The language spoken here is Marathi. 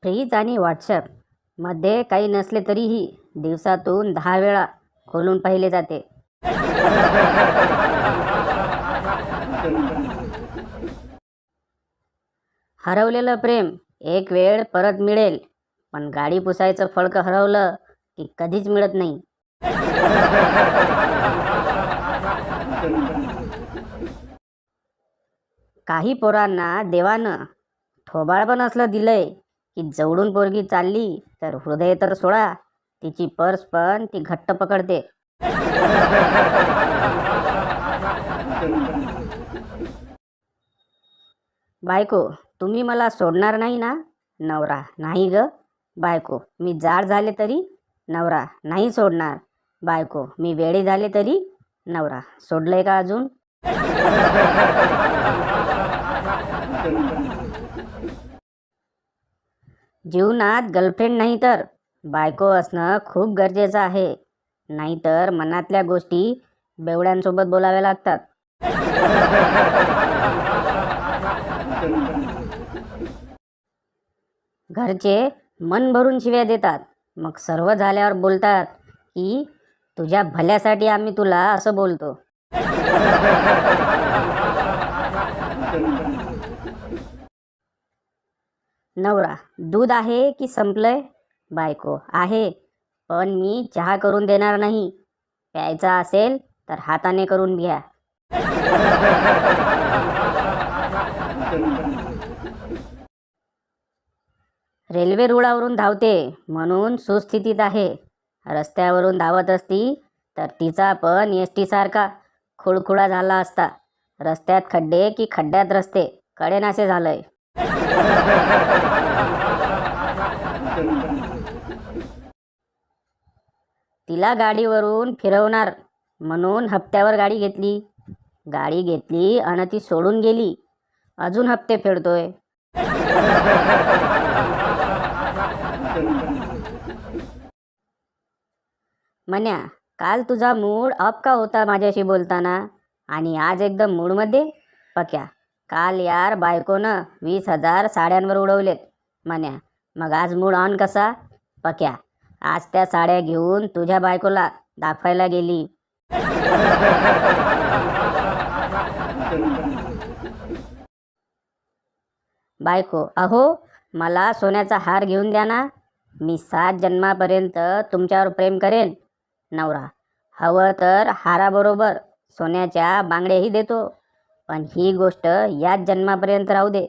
फ्रीज आणि व्हॉट्सॲप मध्ये काही नसले तरीही दिवसातून 10 वेळा खोलून पाहिले जाते. हरवलेलं प्रेम एक वेळ परत मिळेल, पण गाडी पुसायचं फळकं हरवलं की कधीच मिळत नाही. काही पोरांना देवानं थोबाळ पण असलं दिलंय की जवळून पोरगी चालली तर हृदय तर सोडा, तिची पर्स पण ती घट्ट पकडते. बायको, तुम्ही मला सोडणार नाही ना? नवरा, नाही ग. बायको, मी जाड झाले तरी? नवरा, नाही सोडणार. बायको, मी वेडी झाले तरी? नवरा, सोडलंय का अजून? जीवनात गर्लफ्रेंड नाही तर बायको असणं खूप गरजेचं आहे. नाहीतर मनातल्या गोष्टी बेवड्यांसोबत बोलाव्या लागतात. घरचे मन भरून शिव्या देतात, मग सर्व झाल्यावर बोलतात की तुझ्या भल्यासाठी आम्ही तुला असं बोलतो. नवरा, दूध आहे की संपलंय? बायको, आहे, पण मी चहा करून देणार नाही. प्यायचा असेल तर हाताने करून घ्या. रेल्वे रुळावरून धावते म्हणून सुस्थितीत आहे. रस्त्यावरून धावत असती तर तिचा पण एस टी सारखा खुळखुळा झाला असता. रस्त्यात खड्डे की खड्ड्यात रस्ते कळेनासे झालंय. तिला गाडीवरून फिरवणार म्हणून हप्त्यावर गाडी घेतली. गाडी घेतली आणि ती सोडून गेली. अजून हप्ते फेडतोय. म्हण्या, काल तुझा मूड अप का होता माझ्याशी बोलताना आणि आज एकदम मूडमध्ये? पक्या, काल यार बायकोनं 20,000 साड्यांवर उडवलेत. म्हण्या, मग आज मूड ऑन कसा? पक्या, आज त्या साड्या घेऊन तुझ्या बायकोला दाखवायला गेली. बायको, अहो, मला सोन्याचा हार घेऊन द्या ना. मी 7 जन्मापर्यंत तुमच्यावर प्रेम करेन. नवरा, हवं तर हाराबरोबर सोन्याच्या बांगड्याही देतो, पण ही गोष्ट याच जन्मापर्यंत राहू दे.